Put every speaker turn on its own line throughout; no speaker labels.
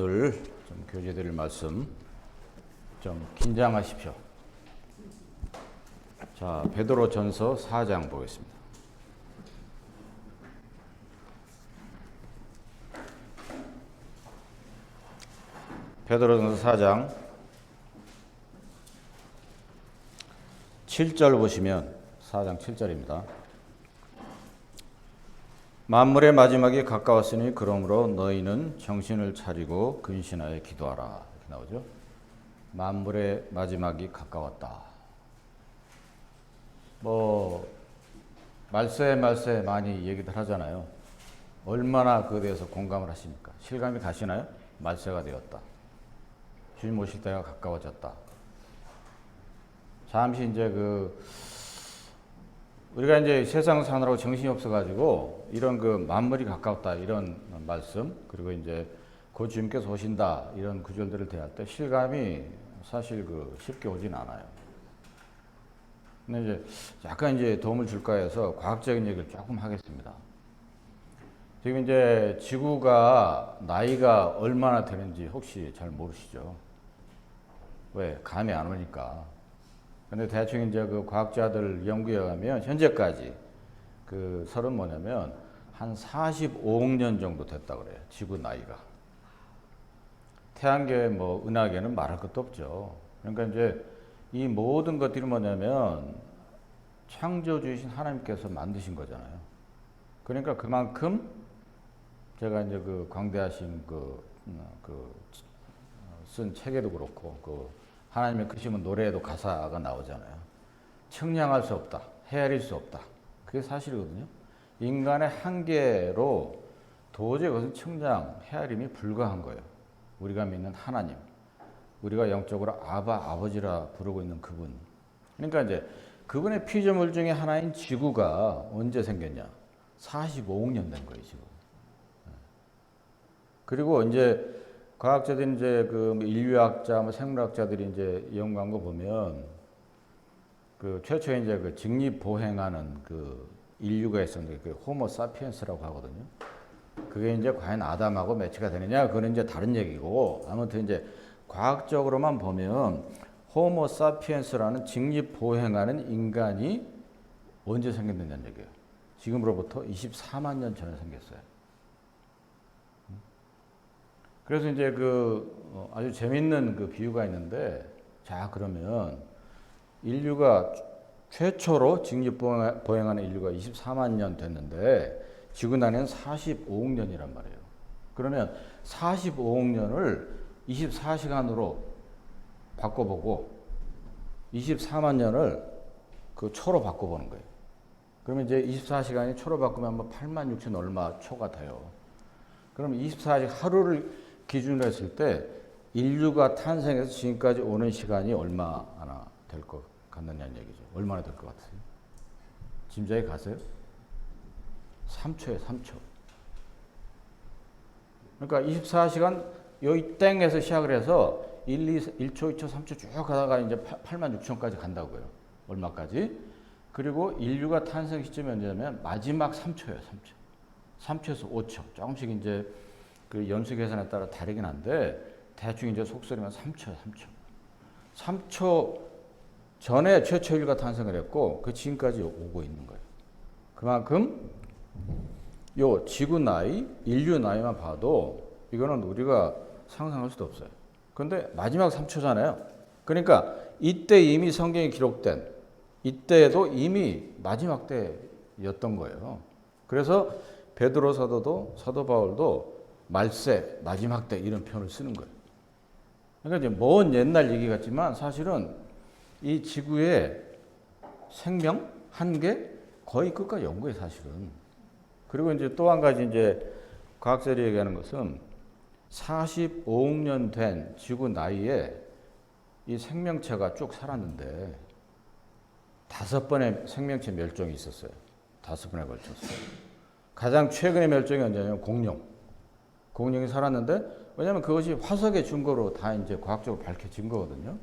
오늘 좀 교재 드릴 말씀 좀 긴장하십시오. 자, 베드로전서 4장 보겠습니다. 베드로전서 4장 7절 보시면 4장 7절입니다. 만물의 마지막이 가까웠으니 그러므로 너희는 정신을 차리고 근신하여 기도하라. 이렇게 나오죠. 만물의 마지막이 가까웠다. 말세 많이 얘기들 하잖아요. 얼마나 그에 대해서 공감을 하십니까? 실감이 가시나요? 말세가 되었다. 주님 오실 때가 가까워졌다. 잠시 이제 우리가 이제 세상 사느라고 정신이 없어가지고 이런 만물이 가까웠다 이런 말씀, 그리고 이제 곧 주님께서 오신다 이런 구절들을 대할 때 실감이 사실 쉽게 오진 않아요. 근데 이제 약간 이제 도움을 줄까 해서 과학적인 얘기를 조금 하겠습니다. 지금 이제 지구가 나이가 얼마나 되는지 혹시 잘 모르시죠? 왜? 감이 안 오니까. 근데 대충 이제 과학자들 연구에 의하면 현재까지 설은 뭐냐면 한 45억 년 정도 됐다 그래요. 지구 나이가. 태양계 은하계는 말할 것도 없죠. 그러니까 이제 이 모든 것들이 뭐냐면 창조주이신 하나님께서 만드신 거잖아요. 그러니까 그만큼 제가 이제 광대하신 쓴 책에도 그렇고 하나님의 크심은 노래에도 가사가 나오잖아요. 측량할 수 없다. 헤아릴 수 없다. 그게 사실이거든요. 인간의 한계로 도저히 그것은 측량, 헤아림이 불가한 거예요. 우리가 믿는 하나님. 우리가 영적으로 아버지라 부르고 있는 그분. 그러니까 이제 그분의 피조물 중에 하나인 지구가 언제 생겼냐? 45억 년 된 거예요, 지금. 그리고 이제 과학자들이 이제 인류학자, 생물학자들이 이제 연구한 거 보면 최초에 이제 직립보행하는 인류가 있었는데 호모 사피엔스라고 하거든요. 그게 이제 과연 아담하고 매치가 되느냐? 그건 이제 다른 얘기고, 아무튼 이제 과학적으로만 보면 호모 사피엔스라는 직립보행하는 인간이 언제 생겼느냐는 얘기예요. 지금으로부터 24만 년 전에 생겼어요. 그래서 이제 아주 재밌는 비유가 있는데, 자, 그러면 인류가 최초로 직립보행하는 인류가 24만 년 됐는데, 지구 나이는 45억 년이란 말이에요. 그러면 45억 년을 24시간으로 바꿔보고, 24만 년을 초로 바꿔보는 거예요. 그러면 이제 24시간이 초로 바꾸면 8만 6천 얼마 초가 돼요. 그럼 24시간 하루를 기준으로 했을 때 인류가 탄생해서 지금까지 오는 시간이 얼마나 될 것 같느냐는 얘기죠. 얼마나 될 것 같아요? 짐작이 가세요? 3초예요, 3초. 그러니까 24시간 여기 땡에서 시작을 해서 1초, 2초, 3초 쭉 가다가 이제 8만 6천까지 간다고요. 얼마까지? 그리고 인류가 탄생 시점이 언제냐면 마지막 3초예요, 3초. 3초에서 5초. 조금씩 이제 연수 계산에 따라 다르긴 한데 대충 이제 속설이면 3초야, 3초. 3초 전에 최초 인류가 탄생을 했고 지금까지 오고 있는 거예요. 그만큼 요 지구 나이, 인류 나이만 봐도 이거는 우리가 상상할 수도 없어요. 그런데 마지막 3초잖아요. 그러니까 이때 이미 성경에 기록된 이때에도 이미 마지막 때였던 거예요. 그래서 베드로 사도 바울도 말세, 마지막 때 이런 표현을 쓰는 거예요. 그러니까 이제 먼 옛날 얘기 같지만 사실은 이 지구의 생명 한계 거의 끝까지 온 거예요, 사실은. 그리고 이제 또 한 가지 이제 과학자들이 얘기하는 것은 45억 년 된 지구 나이에 이 생명체가 쭉 살았는데 5번의 생명체 멸종이 있었어요. 5번에 걸쳐서. 가장 최근의 멸종이 언제냐면 공룡이 살았는데, 왜냐하면 그것이 화석의 증거로 다 이제 과학적으로 밝혀진 거거든요.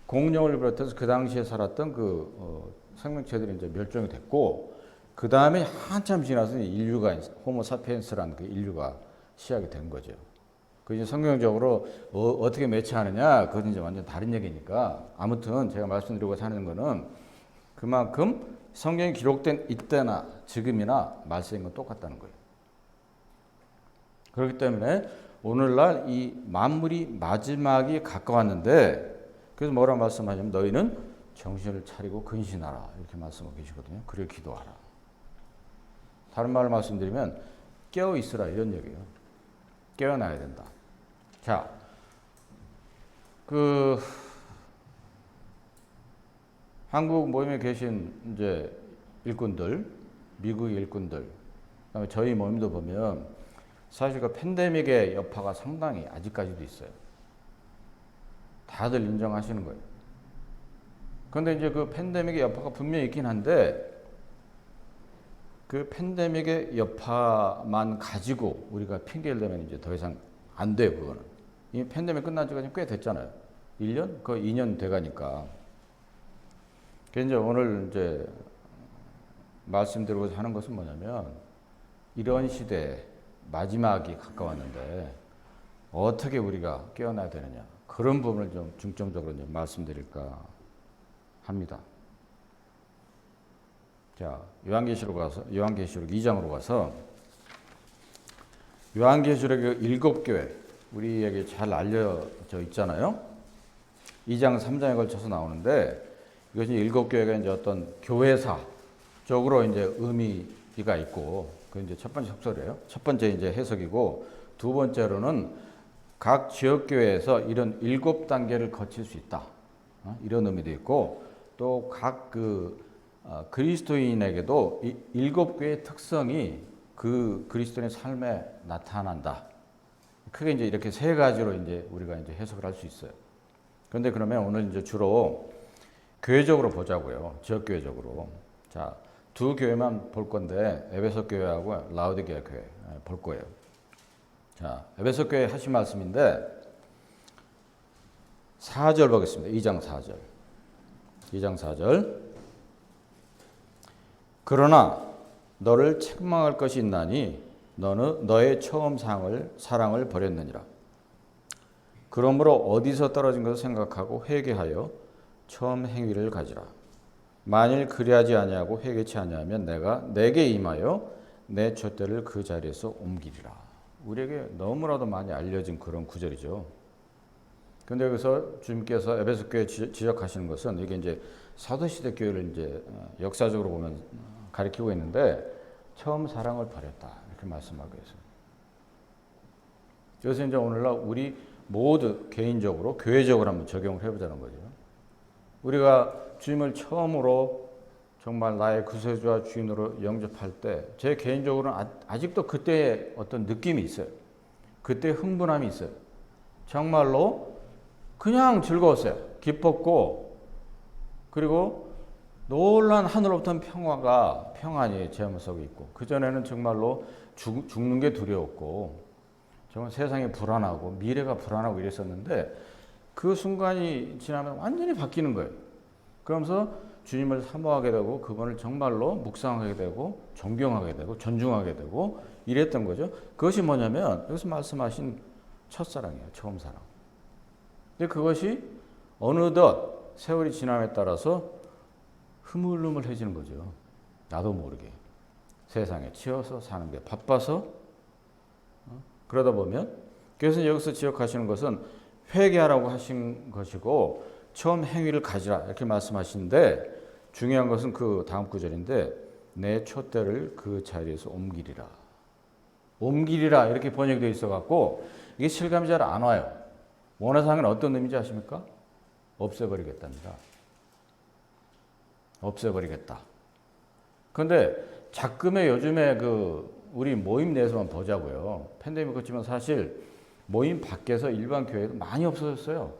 공룡을 비롯해서 그 당시에 살았던 생명체들이 이제 멸종이 됐고, 그 다음에 한참 지나서 인류가, 호모 사피엔스라는 인류가 시작이 된 거죠. 그 이제 성경적으로 어떻게 매치하느냐, 그건 이제 완전 다른 얘기니까. 아무튼 제가 말씀드리고자 하는 거는 그만큼 성경이 기록된 이때나 지금이나 말씀인 건 똑같다는 거예요. 그렇기 때문에 오늘날 이 만물이 마지막이 가까웠는데, 그래서 뭐라고 말씀하냐면 너희는 정신을 차리고 근신하라, 이렇게 말씀하고 계시거든요. 그리고 기도하라. 다른 말로 말씀드리면 깨어 있으라, 이런 얘기예요. 깨어나야 된다. 자, 한국 모임에 계신 이제 일꾼들, 미국의 일꾼들, 그다음에 저희 모임도 보면 사실 그 팬데믹의 여파가 상당히 아직까지도 있어요. 다들 인정하시는 거예요. 그런데 이제 그 팬데믹의 여파가 분명히 있긴 한데, 그 팬데믹의 여파만 가지고 우리가 핑계를 대면 이제 더 이상 안 돼요, 그거는. 이 팬데믹 끝난 지가 꽤 됐잖아요. 1년? 거의 2년 돼가니까. 그래서 이제 오늘 이제 말씀드리고자 하는 것은 뭐냐면, 이런 시대에 마지막이 가까웠는데 어떻게 우리가 깨어나야 되느냐, 그런 부분을 좀 중점적으로 좀 말씀드릴까 합니다. 자, 요한계시록 2장으로 가서 요한계시록의 7교회, 우리에게 잘 알려져 있잖아요. 2장 3장에 걸쳐서 나오는데, 이것이 7교회가 이제 어떤 교회사적으로 이제 의미가 있고, 그 이제 첫 번째 속설이에요. 첫 번째 이제 해석이고, 두 번째로는 각 지역교회에서 이런 7단계를 거칠 수 있다, 이런 의미도 있고, 또 각 그리스도인에게도 이 7교회의 특성이 그 그리스도인의 삶에 나타난다. 크게 이제 이렇게 세 가지로 이제 우리가 이제 해석을 할 수 있어요. 그런데 그러면 오늘 이제 주로 교회적으로 보자고요. 지역교회적으로. 자, 두 교회만 볼 건데, 에베소 교회하고 라오디게아 교회 볼 거예요. 자, 에베소 교회 하신 말씀인데 4절 보겠습니다. 2장 4절. 2장 4절. 그러나 너를 책망할 것이 있나니 너는 너의 처음 사랑을 버렸느니라. 그러므로 어디서 떨어진 것을 생각하고 회개하여 처음 행위를 가지라. 만일 그리하지 아니하고 회개치 아니하면 내가 내게 임하여 내 촛대를 그 자리에서 옮기리라. 우리에게 너무나도 많이 알려진 그런 구절이죠. 그런데 여기서 주님께서 에베소 교회 지적하시는 것은, 이게 이제 사도시대 교회를 이제 역사적으로 보면 가리키고 있는데, 처음 사랑을 버렸다, 이렇게 말씀하고 있어요. 그래서 이제 오늘날 우리 모두 개인적으로, 교회적으로 한번 적용을 해보자는 거죠. 우리가 주님을 처음으로 정말 나의 구세주와 주인으로 영접할 때, 제 개인적으로는 아직도 그때의 어떤 느낌이 있어요. 그때의 흥분함이 있어요. 정말로 그냥 즐거웠어요. 기뻤고, 그리고 놀란 하늘로부터 평안이 제 마음속에 있고, 그전에는 정말로 죽는 게 두려웠고, 정말 세상이 불안하고 미래가 불안하고 이랬었는데, 그 순간이 지나면 완전히 바뀌는 거예요. 그러면서 주님을 사모하게 되고, 그분을 정말로 묵상하게 되고, 존경하게 되고, 존중하게 되고 이랬던 거죠. 그것이 뭐냐면 여기서 말씀하신 첫사랑이에요. 처음 사랑. 근데 그것이 어느덧 세월이 지남에 따라서 흐물흐물해지는 거죠. 나도 모르게 세상에 치여서 사는 게 바빠서, 그러다 보면, 그래서 여기서 지적하시는 것은 회개하라고 하신 것이고 처음 행위를 가지라, 이렇게 말씀하시는데, 중요한 것은 그 다음 구절인데, 내 촛대를 그 자리에서 옮기리라. 옮기리라 이렇게 번역되어 있어 갖고 이게 실감이 잘 안 와요. 원어상은 어떤 의미인지 아십니까? 없애버리겠답니다. 없애버리겠다. 그런데 자금의 요즘에 우리 모임 내에서만 보자고요. 팬데믹 그렇지만 사실 모임 밖에서 일반 교회도 많이 없어졌어요.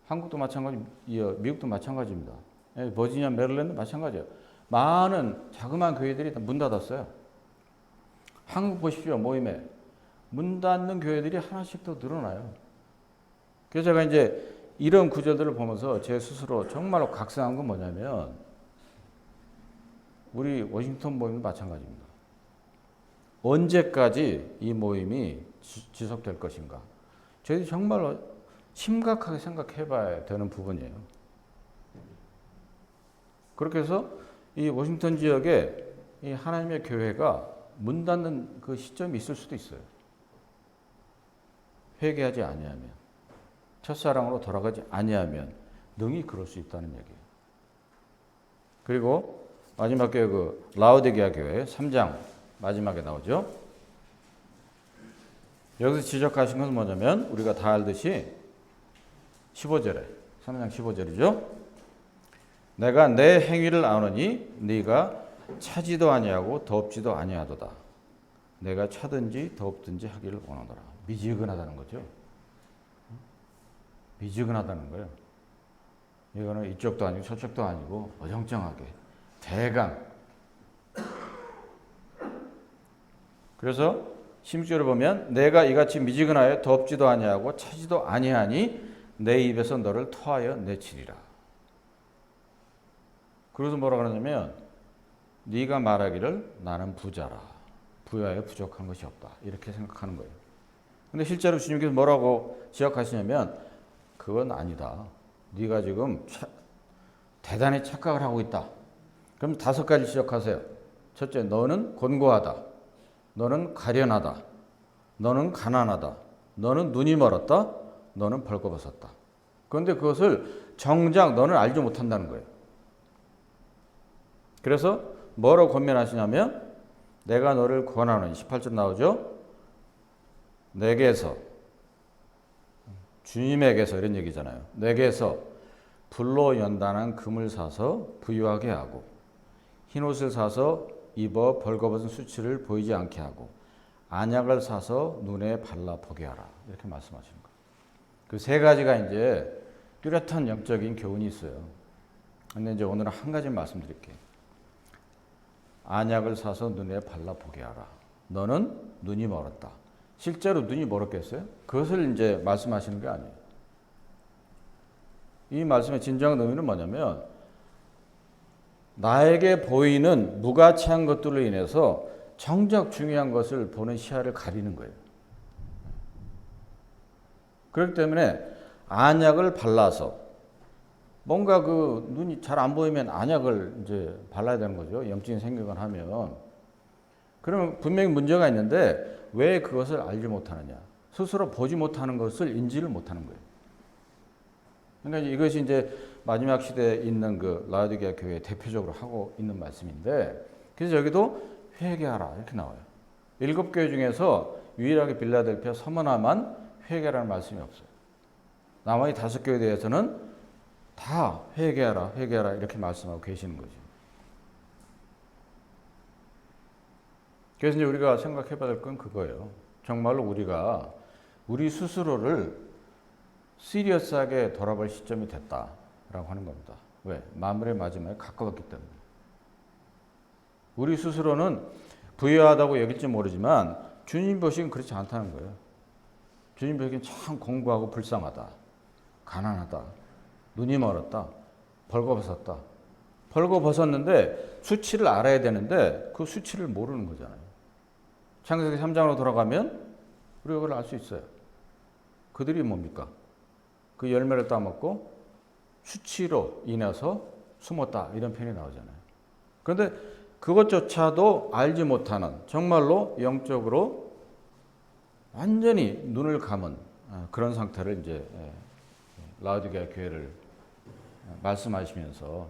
한국도 마찬가지, 미국도 마찬가지입니다. 버지니아, 메릴랜드 마찬가지예요. 많은 자그마한 교회들이 다 문 닫았어요. 한국 보십시오. 모임에 문 닫는 교회들이 하나씩 더 늘어나요. 그래서 제가 이제 이런 구절들을 보면서 제 스스로 정말로 각성한 건 뭐냐면, 우리 워싱턴 모임도 마찬가지입니다. 언제까지 이 모임이 지속될 것인가? 저희들이 정말 심각하게 생각해 봐야 되는 부분이에요. 그렇게 해서 이 워싱턴 지역에 이 하나님의 교회가 문 닫는 그 시점이 있을 수도 있어요. 회개하지 아니하면, 첫사랑으로 돌아가지 아니하면 능히 그럴 수 있다는 얘기예요. 그리고 마지막 교회 그 라오디게아 교회 3장 마지막에 나오죠. 여기서 지적하신 것은 뭐냐면 우리가 다 알듯이 15절에 3장 15절이죠. 내가 내 행위를 아노니 네가 차지도 아니하고 덥지도 아니하도다. 내가 차든지 덥든지 하기를 원하노라. 미지근하다는 거죠. 미지근하다는 거예요. 이거는 이쪽도 아니고 저쪽도 아니고 어정쩡하게 대강. 그래서 16절을 보면 내가 이같이 미지근하여 덥지도 아니하고 차지도 아니하니 내 입에서 너를 토하여 내치리라. 그래서 뭐라 그러냐면 네가 말하기를 나는 부자라. 부여하여 부족한 것이 없다. 이렇게 생각하는 거예요. 근데 실제로 주님께서 뭐라고 지적하시냐면 그건 아니다. 네가 지금 대단히 착각을 하고 있다. 그럼 5가지 지적하세요. 첫째, 너는 곤고하다. 너는 가련하다. 너는 가난하다. 너는 눈이 멀었다. 너는 벌거벗었다. 그런데 그것을 정작 너는 알지 못한다는 거예요. 그래서 뭐라고 권면하시냐면 내가 너를 권하노니 18절 나오죠. 내게서 주님에게서 이런 얘기잖아요. 내게서 불로 연단한 금을 사서 부유하게 하고 흰옷을 사서 입어 벌거벗은 수치를 보이지 않게 하고 안약을 사서 눈에 발라 보게 하라. 이렇게 말씀하시는 거예요. 그 3가지가 이제 뚜렷한 영적인 교훈이 있어요. 근데 이제 오늘은 한 가지 말씀드릴게요. 안약을 사서 눈에 발라 보게 하라. 너는 눈이 멀었다. 실제로 눈이 멀었겠어요? 그것을 이제 말씀하시는 게 아니에요. 이 말씀의 진정한 의미는 뭐냐면 나에게 보이는 무가치한 것들로 인해서 정작 중요한 것을 보는 시야를 가리는 거예요. 그렇기 때문에 안약을 발라서 뭔가 그 눈이 잘 안 보이면 안약을 이제 발라야 되는 거죠. 염증이 생기거나 하면. 그러면 분명히 문제가 있는데 왜 그것을 알지 못하느냐? 스스로 보지 못하는 것을 인지를 못하는 거예요. 그러니까 이것이 이제 마지막 시대에 있는 그 라오디게아 교회 대표적으로 하고 있는 말씀인데, 그래서 여기도 회개하라 이렇게 나와요. 7교회 중에서 유일하게 빌라델피아 서머나만 회개라는 말씀이 없어요. 나머지 5교회에 대해서는 다 회개하라, 회개하라 이렇게 말씀하고 계시는 거죠. 그래서 이제 우리가 생각해 봐야 될 건 그거예요. 정말로 우리가 우리 스스로를 시리어스하게 돌아볼 시점이 됐다라고 하는 겁니다. 왜? 만물의 마지막에 가까웠기 때문에. 우리 스스로는 부유하다고 여길지 모르지만 주님 보시기엔 그렇지 않다는 거예요. 주님 보시기엔 참 공고하고 불쌍하다. 가난하다. 눈이 멀었다. 벌거벗었다. 벌거벗었는데 수치를 알아야 되는데 그 수치를 모르는 거잖아요. 창세기 3장으로 돌아가면 우리가 그걸 알 수 있어요. 그들이 뭡니까? 그 열매를 따먹고 수치로 인해서 숨었다. 이런 표현이 나오잖아요. 그런데 그것조차도 알지 못하는 정말로 영적으로 완전히 눈을 감은 그런 상태를 이제 라오디게아 교회를 말씀하시면서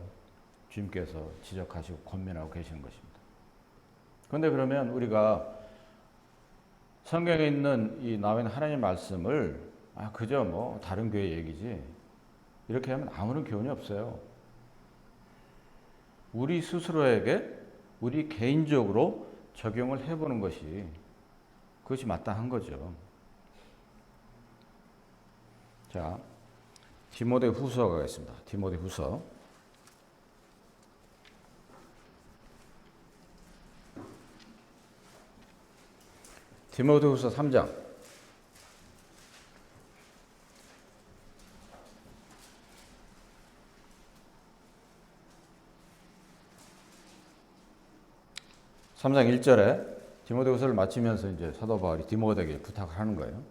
주님께서 지적하시고 권면하고 계시는 것입니다. 그런데 그러면 우리가 성경에 있는 이 나와 있는 하나님의 말씀을 그저 뭐 다른 교회 얘기지 이렇게 하면 아무런 교훈이 없어요. 우리 스스로에게 우리 개인적으로 적용을 해보는 것이 그것이 마땅한 거죠. 자, 디모데 후서 가겠습니다. 디모데 후서. 디모데 후서 3장. (3장 1절에) 디모데후서를 마치면서 이제 사도 바울이 디모데에게 부탁을 하는 거예요.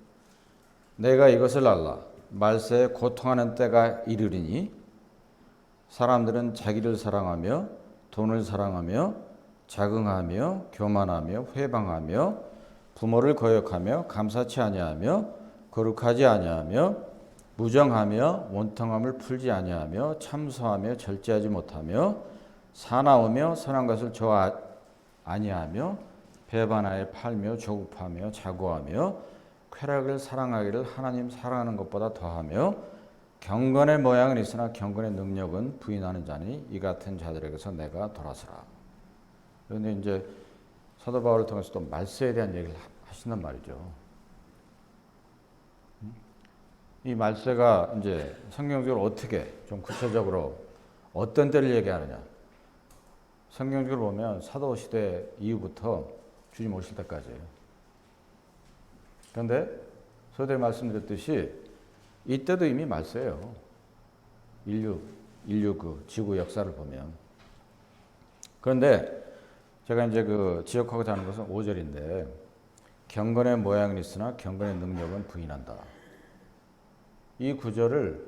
내가 이것을 알라. 말세에 고통하는 때가 이르리니 사람들은 자기를 사랑하며 돈을 사랑하며 자긍하며 교만하며 회방하며 부모를 거역하며 감사치 아니하며 거룩하지 아니하며 무정하며 원통함을 풀지 아니하며 참소하며 절제하지 못하며 사나우며 선한 것을 좋아 아니하며 배반하에 팔며 조급하며 자고하며 쾌락을 사랑하기를 하나님 사랑하는 것보다 더하며 경건의 모양은 있으나 경건의 능력은 부인하는 자니 이 같은 자들에게서 내가 돌아서라. 그런데 이제 사도 바울을 통해서 또 말세에 대한 얘기를 하신단 말이죠. 이 말세가 이제 성경적으로 어떻게 좀 구체적으로 어떤 때를 얘기하느냐. 성경적으로 보면 사도 시대 이후부터 주님 오실 때까지예요. 그런데 서두에 말씀드렸듯이 이때도 이미 말세예요. 인류 그 지구 역사를 보면. 그런데 제가 이제 그 지적하고자 하는 것은 5절인데 경건의 모양은 있으나 경건의 능력은 부인한다. 이 구절을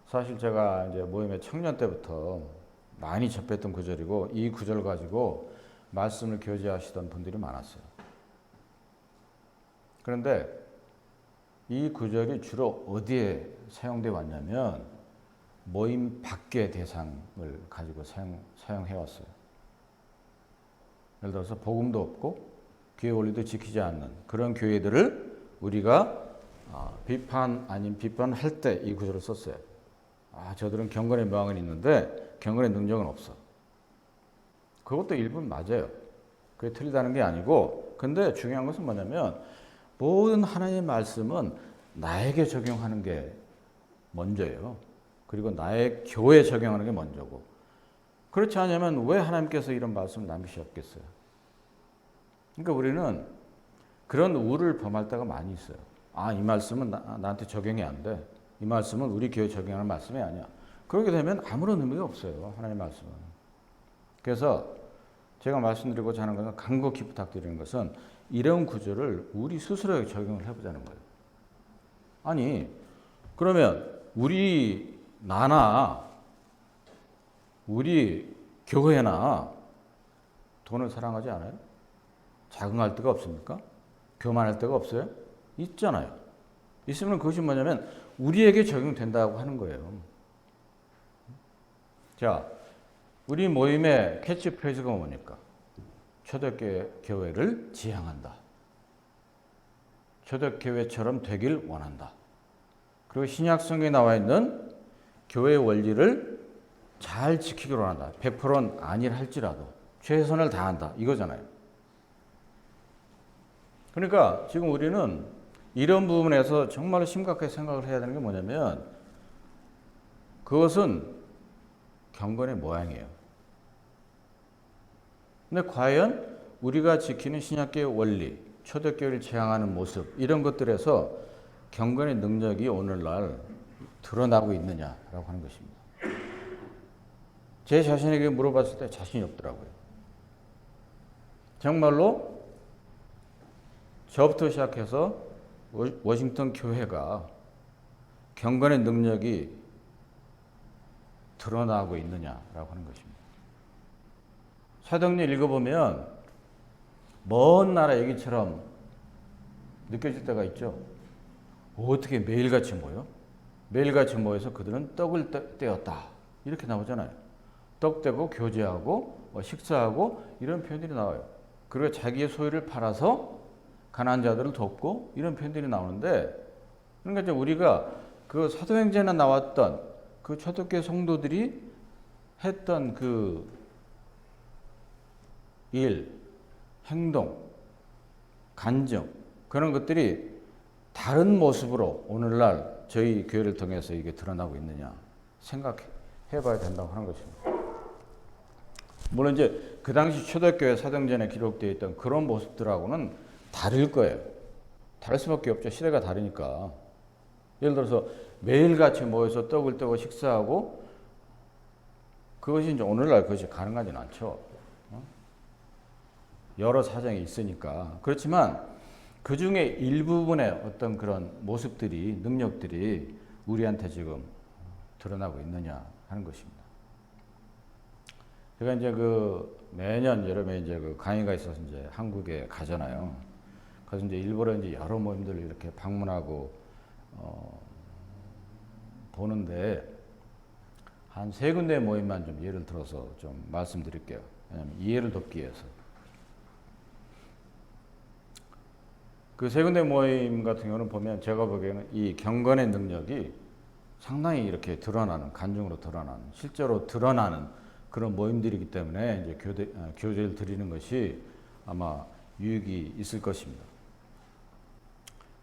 사실 제가 이제 모임의 청년 때부터 많이 접했던 구절이고 이 구절 가지고 말씀을 교제하시던 분들이 많았어요. 그런데 이 구절이 주로 어디에 사용되어 왔냐면 모임 밖의 대상을 가지고 사용해 왔어요. 예를 들어서 복음도 없고 교회 원리도 지키지 않는 그런 교회들을 우리가 비판 아닌 비판할 때 이 구절을 썼어요. 저들은 경건의 모양은 있는데 경건의 능력은 없어. 그것도 일부는 맞아요. 그게 틀리다는 게 아니고, 근데 중요한 것은 뭐냐면 모든 하나님의 말씀은 나에게 적용하는 게 먼저예요. 그리고 나의 교회에 적용하는 게 먼저고. 그렇지 않으면 왜 하나님께서 이런 말씀을 남기셨겠어요? 그러니까 우리는 그런 우를 범할 때가 많이 있어요. 이 말씀은 나한테 적용이 안 돼. 이 말씀은 우리 교회에 적용하는 말씀이 아니야. 그렇게 되면 아무런 의미가 없어요. 하나님의 말씀은. 그래서 제가 말씀드리고자 하는 것은 간곡히 부탁드리는 것은 이런 구절을 우리 스스로에 적용을 해보자는 거예요. 아니 그러면 나나 우리 교회나 돈을 사랑하지 않아요? 자긍할 데가 없습니까? 교만할 데가 없어요? 있잖아요. 있으면 그것이 뭐냐면 우리에게 적용된다고 하는 거예요. 자, 우리 모임의 캐치프레이즈가 뭡니까? 초대교회를 지향한다. 초대교회처럼 되길 원한다. 그리고 신약성경에 나와 있는 교회의 원리를 잘 지키기를 원한다. 100%는 아니라 할지라도 최선을 다한다. 이거잖아요. 그러니까 지금 우리는 이런 부분에서 정말 심각하게 생각을 해야 되는 게 뭐냐면 그것은 경건의 모양이에요. 근데 과연 우리가 지키는 신약교회 원리, 초대교회를 지향하는 모습 이런 것들에서 경건의 능력이 오늘날 드러나고 있느냐라고 하는 것입니다. 제 자신에게 물어봤을 때 자신이 없더라고요. 정말로 저부터 시작해서 워싱턴 교회가 경건의 능력이 드러나고 있느냐라고 하는 것입니다. 사도행전 읽어보면 먼 나라 얘기처럼 느껴질 때가 있죠. 어떻게 매일같이 모여? 매일같이 모여서 그들은 떡을 떼었다. 이렇게 나오잖아요. 떡 떼고 교제하고 식사하고 이런 표현들이 나와요. 그리고 자기의 소유를 팔아서 가난한 자들을 돕고 이런 표현들이 나오는데 그러니까 이제 우리가 그 사도행전에 나왔던 그 초대교회 성도들이 했던 그 일, 행동, 간증 그런 것들이 다른 모습으로 오늘날 저희 교회를 통해서 이게 드러나고 있느냐 생각해 봐야 된다고 하는 것입니다. 물론 이제 그 당시 초대교회 사도행전에 기록되어 있던 그런 모습들하고는 다를 거예요. 다를 수밖에 없죠. 시대가 다르니까. 예를 들어서 매일같이 모여서 떡을 떼고 식사하고 그것이 이제 오늘날 그것이 가능하지는 않죠. 여러 사정이 있으니까. 그렇지만 그 중에 일부분의 어떤 그런 모습들이, 능력들이 우리한테 지금 드러나고 있느냐 하는 것입니다. 제가 이제 매년 여름에 이제 강의가 있어서 이제 한국에 가잖아요. 그래서 이제 일부러 이제 여러 모임들을 이렇게 방문하고 보는데 한 세 군데 모임만 좀 예를 들어서 좀 말씀드릴게요. 왜냐면 이해를 돕기 위해서. 그 세 군데 모임 같은 경우는 보면 제가 보기에는 이 경건의 능력이 상당히 이렇게 드러나는, 간증으로 드러나는, 실제로 드러나는 그런 모임들이기 때문에 이제 교제를 드리는 것이 아마 유익이 있을 것입니다.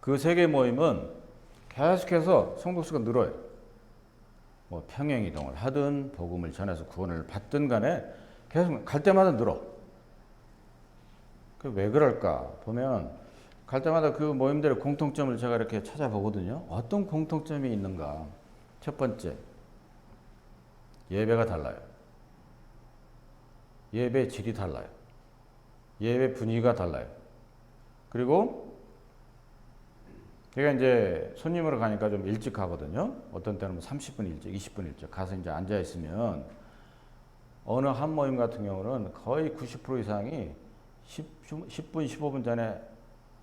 그 세 개 모임은 계속해서 성도수가 늘어요. 뭐 평행 이동을 하든 복음을 전해서 구원을 받든 간에 계속 갈 때마다 늘어. 그 왜 그럴까 보면 갈 때마다 그 모임들의 공통점을 제가 이렇게 찾아보거든요. 어떤 공통점이 있는가? 첫 번째, 예배가 달라요. 예배 질이 달라요. 예배 분위기가 달라요. 그리고 제가 이제 손님으로 가니까 좀 일찍 가거든요. 어떤 때는 30분 일찍, 20분 일찍 가서 이제 앉아 있으면 어느 한 모임 같은 경우는 거의 90% 이상이 10분, 15분 전에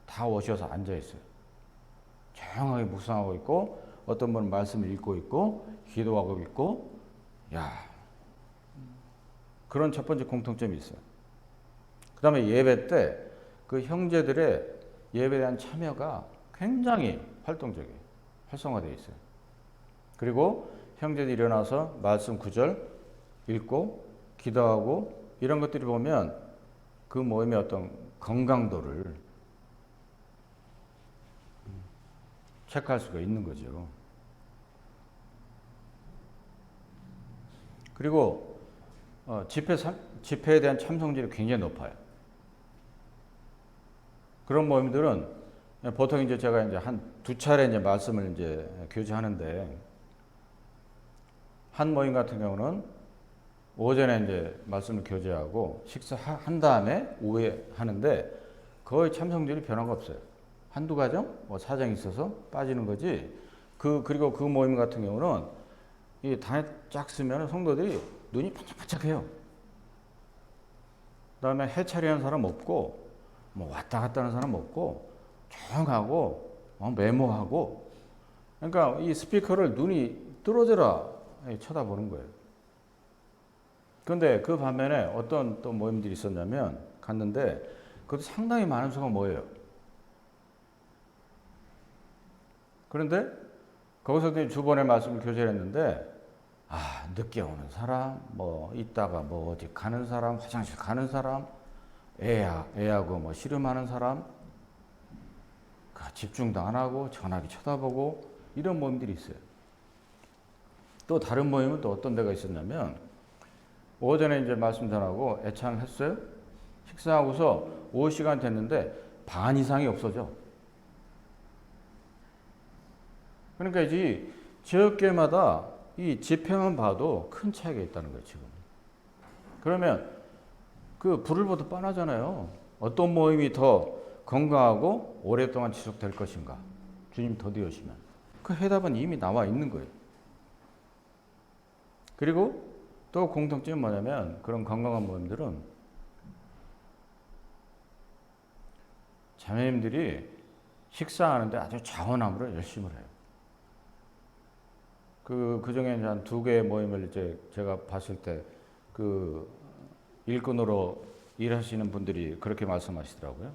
다 오셔서 앉아 있어요. 조용하게 묵상하고 있고 어떤 분은 말씀을 읽고 있고 기도하고 있고 그런 첫 번째 공통점이 있어요. 그 다음에 예배 때 그 형제들의 예배에 대한 참여가 굉장히 활동적이에요. 활성화되어 있어요. 그리고 형제들이 일어나서 말씀 구절 읽고 기도하고 이런 것들이 보면 그 모임의 어떤 건강도를 체크할 수가 있는 거죠. 그리고 집회에 대한 참석률이 굉장히 높아요. 그런 모임들은 보통 이제 제가 이제 한 두 차례 이제 말씀을 이제 교제하는데 한 모임 같은 경우는 오전에 이제 말씀을 교제하고 식사한 다음에 오후에 하는데 거의 참석률이 변화가 없어요. 한두 가정 뭐 사정이 있어서 빠지는 거지. 그리고 그 모임 같은 경우는 이 단에 쫙 쓰면 성도들이 눈이 반짝반짝해요. 그다음에 해차리하는 사람 없고 뭐 왔다 갔다 하는 사람 없고 조용하고 메모하고 그러니까 이 스피커를 눈이 뚫어져라 쳐다보는 거예요. 그런데 그 반면에 어떤 또 모임들이 있었냐면 갔는데 그것도 상당히 많은 수가 모여요. 그런데 거기서도 주번에 말씀을 교제를 했는데 늦게 오는 사람, 뭐 있다가 뭐 어디 가는 사람, 화장실 가는 사람, 애하고 뭐 씨름하는 사람, 집중도 안 하고 전화기 쳐다보고 이런 모임들이 있어요. 또 다른 모임은 또 어떤 데가 있었냐면 오전에 이제 말씀 전하고 애창했어요. 식사하고서 오후 시간 됐는데 반 이상이 없어져. 그러니까 이 지역교회마다 이 집회만 봐도 큰 차이가 있다는 거예요, 지금. 그러면 그 불을 보듯 뻔하잖아요. 어떤 모임이 더 건강하고 오랫동안 지속될 것인가? 주님 더디 오시면. 그 해답은 이미 나와 있는 거예요. 그리고 또 공통점이 뭐냐면 그런 건강한 모임들은 자매님들이 식사하는데 아주 자원함으로 열심히 해요. 그 중에 한 두 개의 모임을 이제 제가 봤을 때 일꾼으로 일하시는 분들이 그렇게 말씀하시더라고요.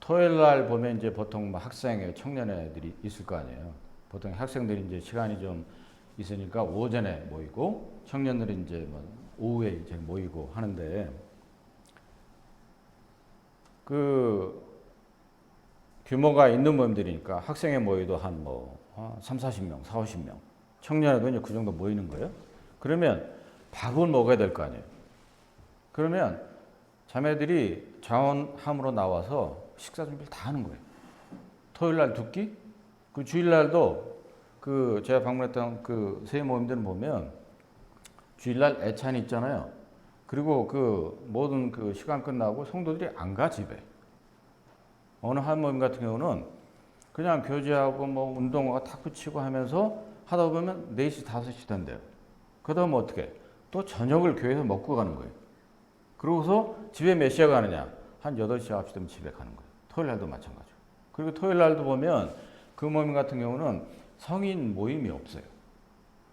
토요일 날 보면 이제 보통 학생, 청년애들이 있을 거 아니에요. 보통 학생들이 이제 시간이 좀 있으니까 오전에 모이고 청년들이 이제 뭐 오후에 이제 모이고 하는데 규모가 있는 모임들이니까 학생회 모이도 한 3, 40명, 4, 50명. 청년에도 이제 그 정도 모이는 거예요. 그러면 밥을 먹어야 될 거 아니에요. 그러면 자매들이 자원함으로 나와서 식사 준비를 다 하는 거예요. 토요일 날 두 끼, 그 주일 날도 제가 방문했던 그 세 모임들은 보면 주일 날 애찬이 있잖아요. 그리고 그 모든 그 시간 끝나고 성도들이 안 가 집에. 어느 한 모임 같은 경우는 그냥 교제하고 뭐 운동화 탁 붙이고 하면서 하다 보면 4시, 5시 된대요. 그다음 어떻게? 또 저녁을 교회에서 먹고 가는 거예요. 그러고서 집에 몇 시에 가느냐? 한 8시, 9시 되면 집에 가는 거예요. 토요일 날도 마찬가지고. 그리고 토요일 날도 보면 그 모임 같은 경우는 성인 모임이 없어요.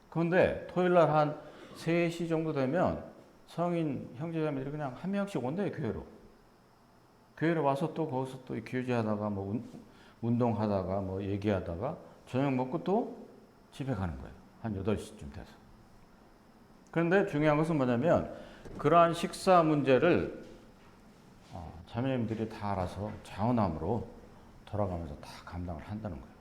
그런데 토요일 날 한 3시 정도 되면 성인 형제자매들이 그냥 한 명씩 온대요, 교회로. 교회로 와서 또 거기서 또 교제하다가 뭐 운동하다가 뭐 얘기하다가 저녁 먹고 또 집에 가는 거예요. 한 8시쯤 돼서. 그런데 중요한 것은 뭐냐면 그러한 식사 문제를 자매님들이 다 알아서 자원함으로 돌아가면서 다 감당을 한다는 거예요.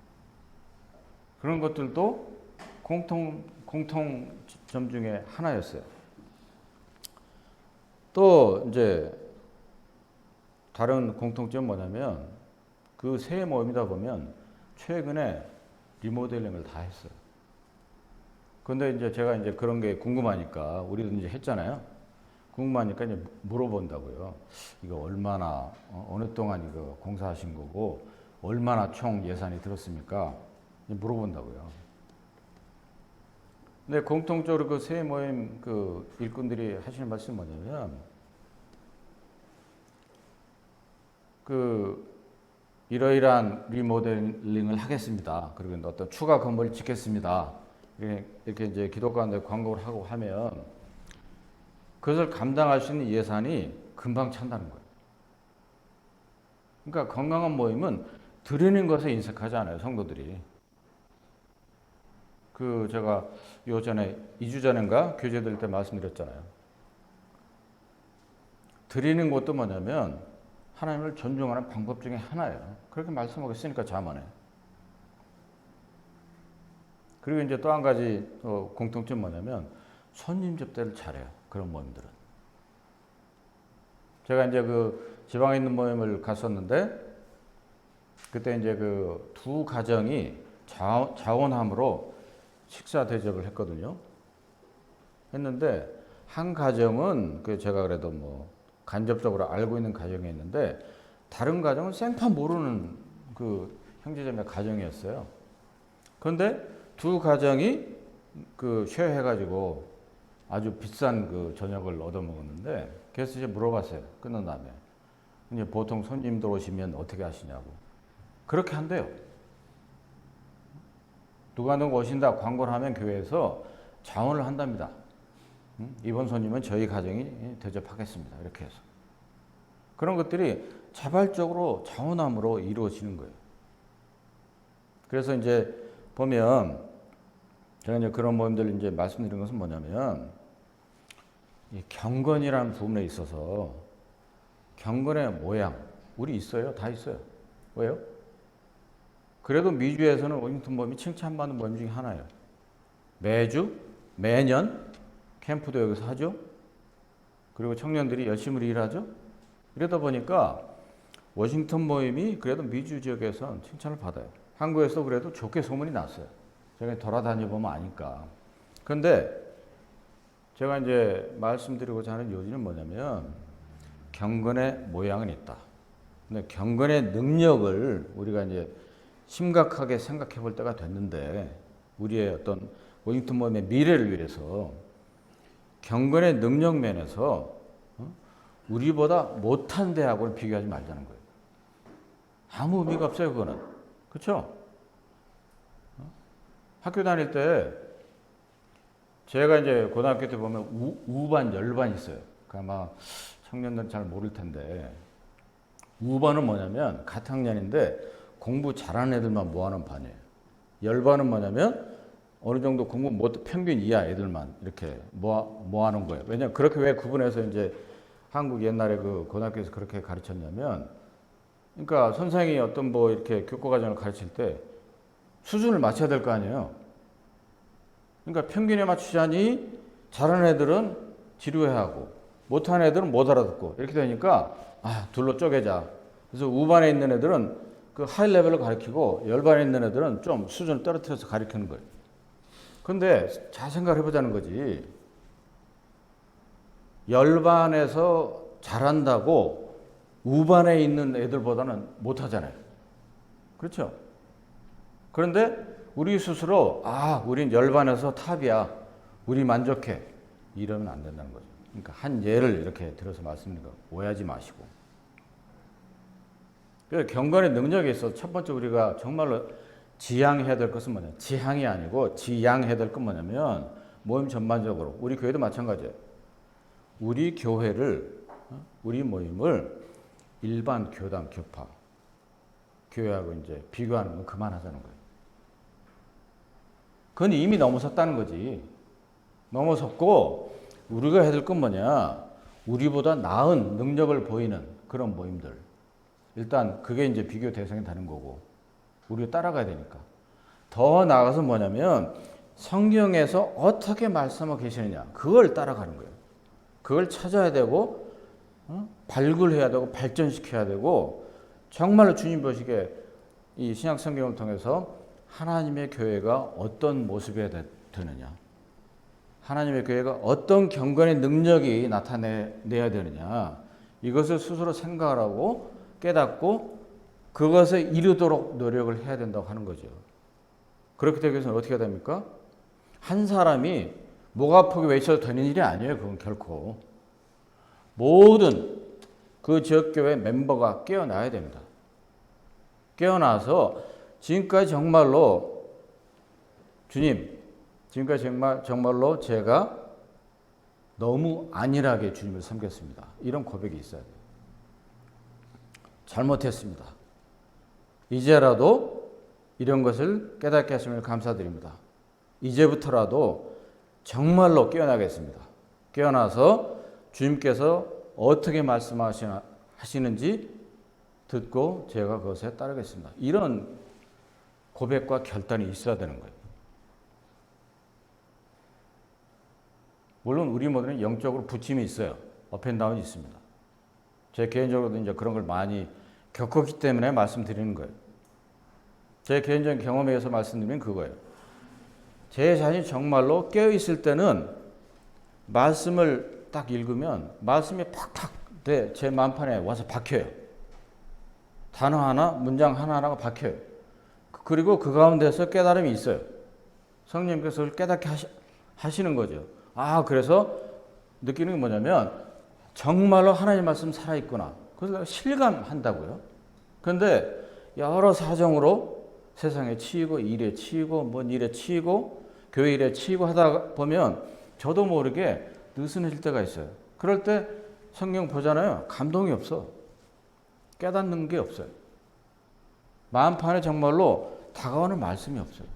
그런 것들도 공통점 중에 하나였어요. 또 이제 다른 공통점 뭐냐면 그 세 모임이다 보면 최근에 리모델링을 다 했어요. 근데 이제 제가 이제 그런 게 궁금하니까 우리도 이제 했잖아요. 궁금하니까 이제 물어본다고요. 이거 얼마나 어느 동안 이거 공사하신 거고 얼마나 총 예산이 들었습니까? 물어본다고요. 근데 공통적으로 그 세 모임 그 일꾼들이 하시는 말씀이 뭐냐면 그 이러이러한 리모델링을 하겠습니다. 그리고 어떤 추가 건물을 짓겠습니다. 이렇게 이제 기독가운데 광고를 하고 하면 그것을 감당할 수 있는 예산이 금방 찬다는 거예요. 그러니까 건강한 모임은 드리는 것에 인색하지 않아요, 성도들이. 그 제가 요 전에 2주 전인가 교제 드릴 때 말씀드렸잖아요. 드리는 것도 뭐냐면 하나님을 존중하는 방법 중에 하나예요. 그렇게 말씀하고 있으니까 자문해. 그리고 이제 또 한 가지 공통점 뭐냐면 손님 접대를 잘해요. 그런 모임들은. 제가 이제 그 지방에 있는 모임을 갔었는데 그때 이제 그 두 가정이 자원함으로 식사 대접을 했거든요. 했는데 한 가정은 그 제가 그래도 뭐 간접적으로 알고 있는 가정이 있는데 다른 가정은 생판 모르는 그 형제자매 가정이었어요. 그런데 두 가정이 그 쉐어해가지고 아주 비싼 그 저녁을 얻어먹었는데 그래서 이제 물어봤어요. 끝난 다음에 이제 보통 손님들 오시면 어떻게 하시냐고. 그렇게 한대요. 누가 오신다 광고를 하면 교회에서 자원을 한답니다. 이번 손님은 저희 가정이 대접하겠습니다. 이렇게 해서. 그런 것들이 자발적으로 자원함으로 이루어지는 거예요. 그래서 이제 보면 제가 이제 그런 모임들 이제 말씀드린 것은 뭐냐면 이 경건이라는 부분에 있어서 경건의 모양 우리 있어요. 다 있어요. 왜요? 그래도 미주에서는 워싱턴 모임이 칭찬받는 모임 중에 하나예요. 매년 캠프도 여기서 하죠. 그리고 청년들이 열심히 일하죠. 이러다 보니까 워싱턴 모임이 그래도 미주 지역에서는 칭찬을 받아요. 한국에서 그래도 좋게 소문이 났어요. 제가 돌아다녀 보면 아니까. 그런데 제가 이제 말씀드리고자 하는 요지는 뭐냐면 경건의 모양은 있다. 근데 경건의 능력을 우리가 이제 심각하게 생각해 볼 때가 됐는데 우리의 어떤 워싱턴 모임의 미래를 위해서 경건의 능력 면에서 우리보다 못한 대학을 비교하지 말자는 거예요. 아무 의미가 없어요, 그거는. 그렇죠? 학교 다닐 때 제가 이제 고등학교 때 보면 우반, 열반 있어요. 그 아마 청년들은 잘 모를 텐데 우반은 뭐냐면 같은 학년인데 공부 잘하는 애들만 모아놓은 반이에요. 열반은 뭐냐면 어느 정도 공부 못 평균 이하 애들만 이렇게 모아놓은 거예요. 왜냐면 그렇게 왜 구분해서 이제 한국 옛날에 그 고등학교에서 그렇게 가르쳤냐면 그러니까 선생이 어떤 뭐 이렇게 교과 과정을 가르칠 때 수준을 맞춰야 될 거 아니에요. 그러니까 평균에 맞추자니 잘하는 애들은 지루해하고 못하는 애들은 못 알아듣고 이렇게 되니까 둘로 쪼개자. 그래서 우반에 있는 애들은 그 하이 레벨을 가르치고 열반에 있는 애들은 좀 수준을 떨어뜨려서 가르치는 거예요. 근데 잘 생각을 해보자는 거지. 열반에서 잘한다고 우반에 있는 애들보다는 못하잖아요. 그렇죠? 그런데 우리 스스로 우린 열반에서 탑이야. 우리 만족해. 이러면 안 된다는 거죠. 그러니까 한 예를 이렇게 들어서 말씀드리니까 오해하지 마시고. 그래서 경건의 능력에 있어서 첫 번째 우리가 정말로 지향해야 될 것은 뭐냐? 지향이 아니고 지향해야 될 건 뭐냐면 모임 전반적으로 우리 교회도 마찬가지예요. 우리 교회를 우리 모임을 일반 교단 교파 교회하고 이제 비교하는 건 그만하자는 거예요. 그건 이미 넘어섰다는 거지. 넘어섰고 우리가 해야 될 건 뭐냐? 우리보다 나은 능력을 보이는 그런 모임들. 일단 그게 이제 비교 대상이 되는 거고 우리가 따라가야 되니까. 더 나아가서 뭐냐면 성경에서 어떻게 말씀하고 계시느냐 그걸 따라가는 거예요. 그걸 찾아야 되고 발굴해야 되고 발전시켜야 되고 정말로 주님 보시기에 이 신약 성경을 통해서 하나님의 교회가 어떤 모습이 되느냐, 하나님의 교회가 어떤 경건의 능력이 나타내야 되느냐, 이것을 스스로 생각하고 깨닫고 그것을 이루도록 노력을 해야 된다고 하는 거죠. 그렇게 되기 위해서는 어떻게 해야 됩니까? 한 사람이 목 아프게 외쳐도 되는 일이 아니에요. 그건 결코. 모든 그 지역교회 멤버가 깨어나야 됩니다. 깨어나서 지금까지 정말로 주님, 지금까지 정말로 제가 너무 안일하게 주님을 섬겼습니다. 이런 고백이 있어야 돼요. 잘못했습니다. 이제라도 이런 것을 깨닫게 하심을 감사드립니다. 이제부터라도 정말로 깨어나겠습니다. 깨어나서 주님께서 어떻게 말씀하시는지 듣고 제가 그것에 따르겠습니다. 이런 고백과 결단이 있어야 되는 거예요. 물론 우리 모두는 영적으로 부침이 있어요. 업앤다운이 있습니다. 제 개인적으로도 이제 그런 걸 많이 겪었기 때문에 말씀드리는 거예요. 제 개인적인 경험에 의해서 말씀드리면 그거예요. 제 자신이 정말로 깨어있을 때는 말씀을 딱 읽으면 말씀이 팍팍 제 마음판에 와서 박혀요. 단어 하나, 문장 하나하나가 박혀요. 그리고 그 가운데서 깨달음이 있어요. 성령님께서 그걸 깨닫게 하시는 거죠. 그래서 느끼는 게 뭐냐면 정말로 하나님 말씀 살아있구나. 그래서 실감한다고요. 그런데 여러 사정으로 세상에 치이고 일에 치이고 뭔 일에 치이고 교회 일에 치이고 하다 보면 저도 모르게 느슨해질 때가 있어요. 그럴 때 성경 보잖아요. 감동이 없어. 깨닫는 게 없어요. 마음판에 정말로 다가오는 말씀이 없어요.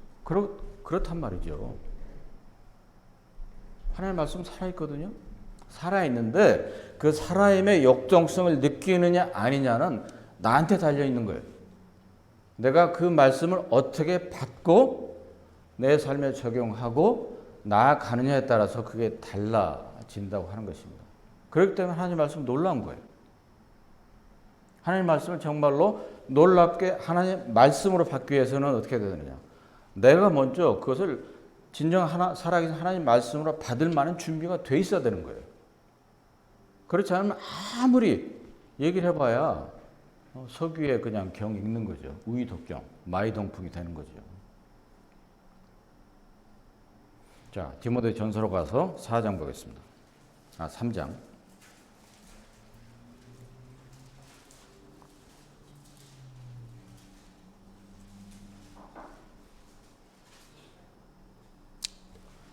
그렇단 말이죠. 하나님의 말씀 살아있거든요. 살아있는데 그 살아임의 역동성을 느끼느냐 아니냐는 나한테 달려있는 거예요. 내가 그 말씀을 어떻게 받고 내 삶에 적용하고 나아가느냐에 따라서 그게 달라진다고 하는 것입니다. 그렇기 때문에 하나님 말씀 놀라운 거예요. 하나님 말씀을 정말로 놀랍게 하나님 말씀으로 받기 위해서는 어떻게 되느냐. 내가 먼저 그것을 진정 살아계신 하나님 말씀으로 받을 만한 준비가 돼 있어야 되는 거예요. 그렇지 않으면 아무리 얘기를 해봐야 서기에 그냥 경 읽는 거죠. 우이독경, 마이동풍이 되는 거죠. 자, 디모데 전서로 가서 4장 보겠습니다. 3장.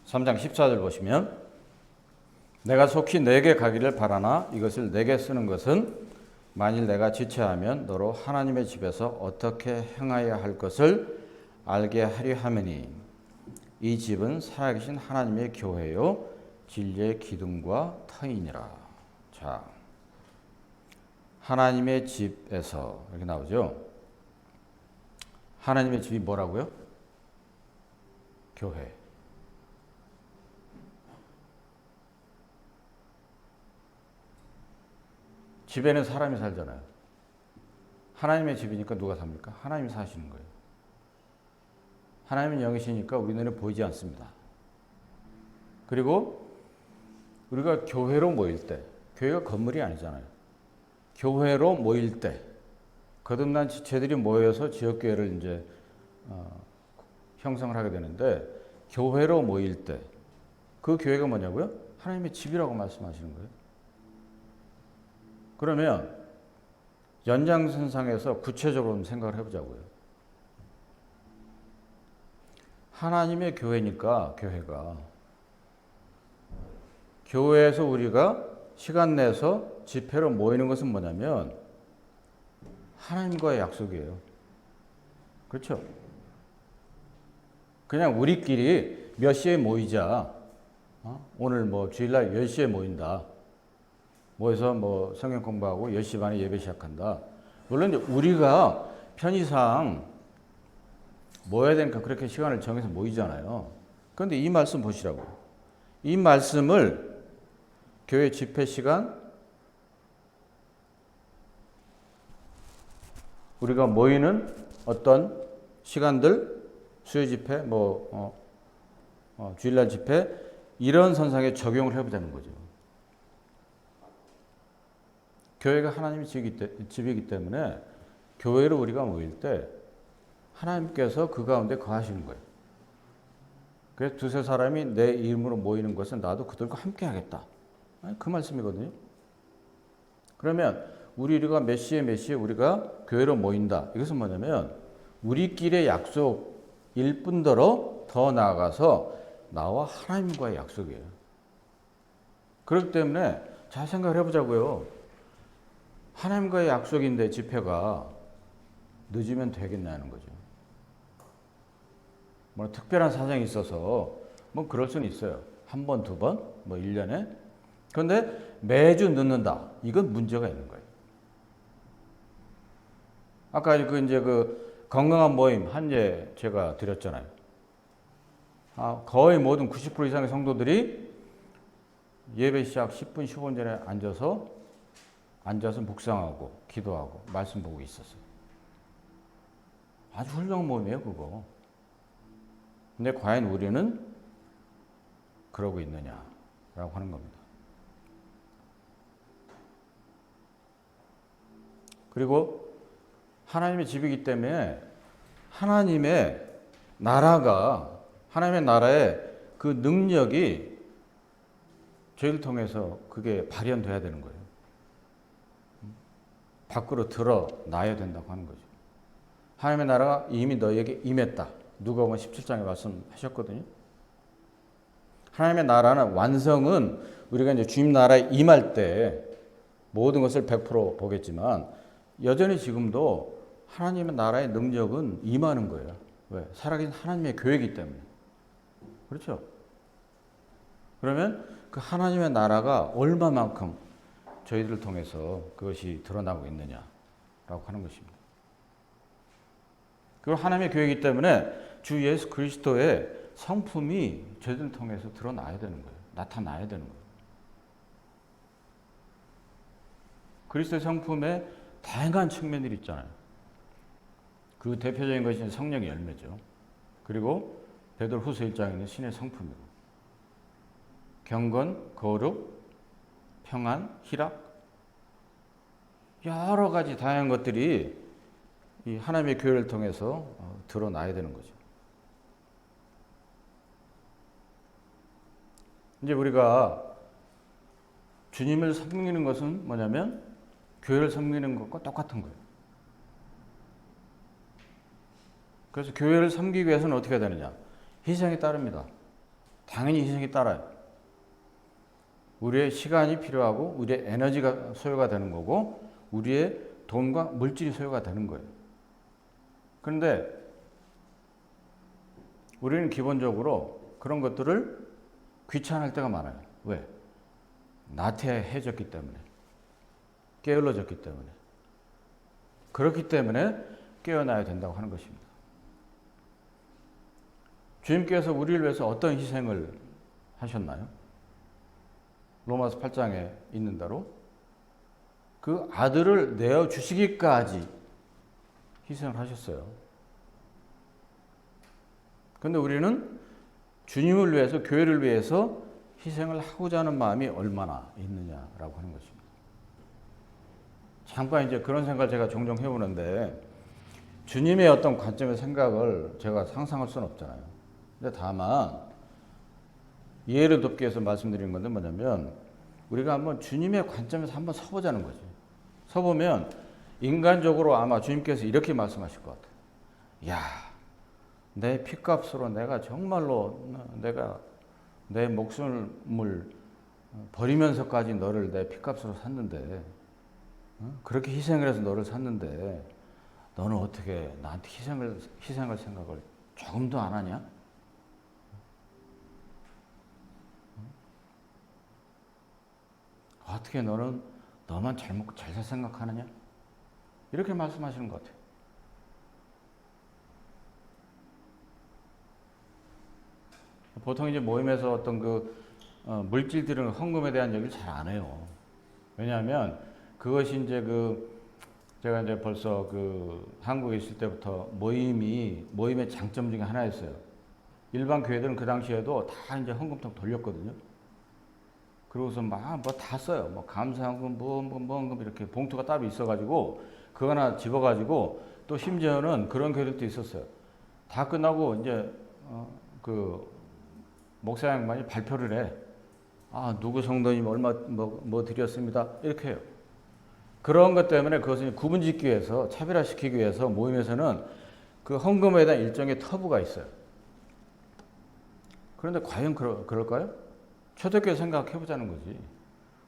(3장) 14절 보시면 내가 속히 내게 가기를 바라나 이것을 내게 쓰는 것은 만일 내가 지체하면 너로 하나님의 집에서 어떻게 행하여야 할 것을 알게 하려 함이니 이 집은 살아계신 하나님의 교회요 진리의 기둥과 터이니라. 자, 하나님의 집에서 이렇게 나오죠. 하나님의 집이 뭐라고요? 교회. 집에는 사람이 살잖아요. 하나님의 집이니까 누가 삽니까? 하나님이 사시는 거예요. 하나님은 영이시니까 우리 눈에 보이지 않습니다. 그리고 우리가 교회로 모일 때, 교회가 건물이 아니잖아요. 교회로 모일 때, 거듭난 지체들이 모여서 지역교회를 이제 형성을 하게 되는데, 교회로 모일 때, 그 교회가 뭐냐고요? 하나님의 집이라고 말씀하시는 거예요. 그러면 연장선상에서 구체적으로 생각을 해보자고요. 하나님의 교회니까 교회가 교회에서 우리가 시간 내서 집회로 모이는 것은 뭐냐면 하나님과의 약속이에요. 그렇죠? 그냥 우리끼리 몇 시에 모이자. 오늘 뭐 주일날 10시에 모인다. 모여서 뭐 성경 공부하고 10시 반에 예배 시작한다. 물론 이제 우리가 편의상 모여야 되니까 그렇게 시간을 정해서 모이잖아요. 그런데 이 말씀 보시라고. 이 말씀을 교회 집회 시간 우리가 모이는 어떤 시간들 수요 집회 주일날 집회 이런 선상에 적용을 해보자는 거죠. 교회가 하나님의 집이기 때문에 교회로 우리가 모일 때 하나님께서 그 가운데 거하시는 거예요. 그래서 두세 사람이 내 이름으로 모이는 것은 나도 그들과 함께 하겠다. 그 말씀이거든요. 그러면 우리가 몇 시에 우리가 교회로 모인다. 이것은 뭐냐면 우리끼리의 약속일 뿐더러 더 나아가서 나와 하나님과의 약속이에요. 그렇기 때문에 잘 생각을 해보자고요. 하나님과의 약속인데 집회가 늦으면 되겠냐는 거죠. 뭐 특별한 사정이 있어서 뭐 그럴 수는 있어요. 한 번, 두 번, 뭐 1년에. 그런데 매주 늦는다. 이건 문제가 있는 거예요. 아까 그 건강한 모임 한예 제가 드렸잖아요. 거의 모든 90% 이상의 성도들이 예배 시작 10분, 15분 전에 앉아서 묵상하고 기도하고 말씀 보고 있었어요. 아주 훌륭한 모임이에요, 그거. 근데 과연 우리는 그러고 있느냐라고 하는 겁니다. 그리고 하나님의 집이기 때문에 하나님의 나라의 그 능력이 저희를 통해서 그게 발현돼야 되는 거예요. 밖으로 드러나야 된다고 하는 거죠. 하나님의 나라가 이미 너희에게 임했다. 누가복음 17장에 말씀하셨거든요. 하나님의 나라는 완성은 우리가 이제 주님 나라에 임할 때 모든 것을 100% 보겠지만 여전히 지금도 하나님의 나라의 능력은 임하는 거예요. 왜? 살아계신 하나님의 교회이기 때문에. 그렇죠? 그러면 그 하나님의 나라가 얼마만큼 저희들을 통해서 그것이 드러나고 있느냐라고 하는 것입니다. 그리고 하나님의 교회이기 때문에 주 예수 그리스도의 성품이 저희들을 통해서 드러나야 되는 거예요. 나타나야 되는 거예요. 그리스도의 성품에 다양한 측면들이 있잖아요. 그 대표적인 것이 성령의 열매죠. 그리고 베드로후서 1장에 있는 신의 성품이고 경건, 거룩, 평안, 희락 여러 가지 다양한 것들이 이 하나님의 교회를 통해서 드러나야 되는 거죠. 이제 우리가 주님을 섬기는 것은 뭐냐면 교회를 섬기는 것과 똑같은 거예요. 그래서 교회를 섬기기 위해서는 어떻게 해야 되느냐? 희생이 따릅니다. 당연히 희생이 따라요. 우리의 시간이 필요하고 우리의 에너지가 소요가 되는 거고 우리의 돈과 물질이 소요가 되는 거예요. 그런데 우리는 기본적으로 그런 것들을 귀찮을 때가 많아요. 왜? 나태해졌기 때문에. 게을러졌기 때문에. 그렇기 때문에 깨어나야 된다고 하는 것입니다. 주님께서 우리를 위해서 어떤 희생을 하셨나요? 로마서 8장에 있는 대로 그 아들을 내어주시기까지 희생을 하셨어요. 그런데 우리는 주님을 위해서, 교회를 위해서 희생을 하고자 하는 마음이 얼마나 있느냐라고 하는 것입니다. 잠깐 이제 그런 생각을 제가 종종 해보는데 주님의 어떤 관점의 생각을 제가 상상할 수는 없잖아요. 근데 다만 이해를 돕기 위해서 말씀드리는 건데 뭐냐면 우리가 한번 주님의 관점에서 한번 서보자는 거지. 서보면 인간적으로 아마 주님께서 이렇게 말씀하실 것 같아요. 야, 내 피값으로 내가 정말로 내가 내 목숨을 버리면서까지 너를 내 피값으로 샀는데 그렇게 희생을 해서 너를 샀는데 너는 어떻게 나한테 희생할 생각을 조금도 안 하냐? 어떻게 너는 너만 잘 먹고 잘 살 생각하느냐? 이렇게 말씀하시는 것 같아요. 보통 이제 모임에서 어떤 물질들은 헌금에 대한 얘기를 잘 안 해요. 왜냐하면 그것이 이제 제가 이제 벌써 한국에 있을 때부터 모임의 장점 중에 하나였어요. 일반 교회들은 그 당시에도 다 이제 헌금통 돌렸거든요. 그러고서 막 뭐 다 써요. 뭐 감사헌금, 뭐 헌금 이렇게 봉투가 따로 있어가지고 그거 하나 집어가지고 또 심지어는 그런 교회들도 있었어요. 다 끝나고 이제 목사 양반이 발표를 해. 누구 성도님 얼마 뭐 드렸습니다. 이렇게 해요. 그런 것 때문에 그것을 구분짓기 위해서 차별화시키기 위해서 모임에서는 그 헌금에 대한 일정의 터부가 있어요. 그런데 과연 그럴까요? 초대교회 생각해 보자는 거지.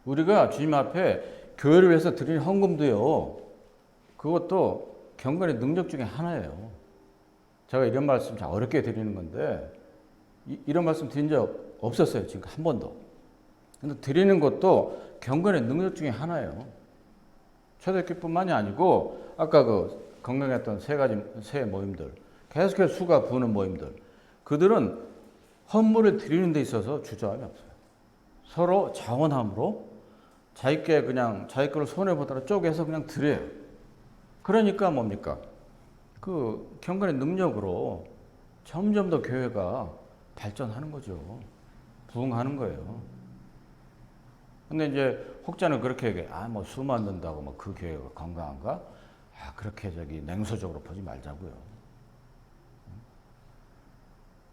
우리가 주님 앞에 교회를 위해서 드리는 헌금도요. 그것도 경건의 능력 중에 하나예요. 제가 이런 말씀 참 어렵게 드리는 건데 이런 말씀 드린 적 없었어요. 지금 한 번도. 근데 드리는 것도 경건의 능력 중에 하나예요. 초대교회뿐만이 아니고 아까 건강했던 세 모임들, 계속해서 수가 부는 모임들, 그들은 헌물을 드리는 데 있어서 주저함이 없어요. 서로 자원함으로 자기 거를 손해보다가 쪼개서 그냥 드려요. 그러니까 뭡니까? 경건의 능력으로 점점 더 교회가 발전하는 거죠. 부흥하는 거예요. 근데 이제 혹자는 그렇게 얘기해. 뭐 수 만든다고 뭐 그 교회가 건강한가? 그렇게 냉소적으로 보지 말자고요.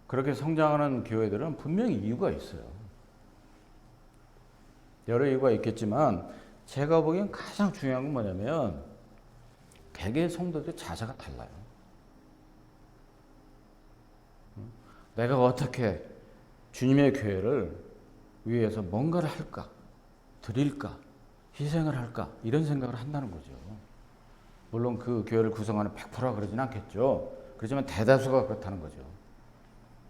그렇게 성장하는 교회들은 분명히 이유가 있어요. 여러 이유가 있겠지만 제가 보기엔 가장 중요한 건 뭐냐면 개개의 성도들의 자세가 달라요. 내가 어떻게 주님의 교회를 위해서 뭔가를 할까? 드릴까? 희생을 할까? 이런 생각을 한다는 거죠. 물론 그 교회를 구성하는 100%가 그러진 않겠죠. 그렇지만 대다수가 그렇다는 거죠.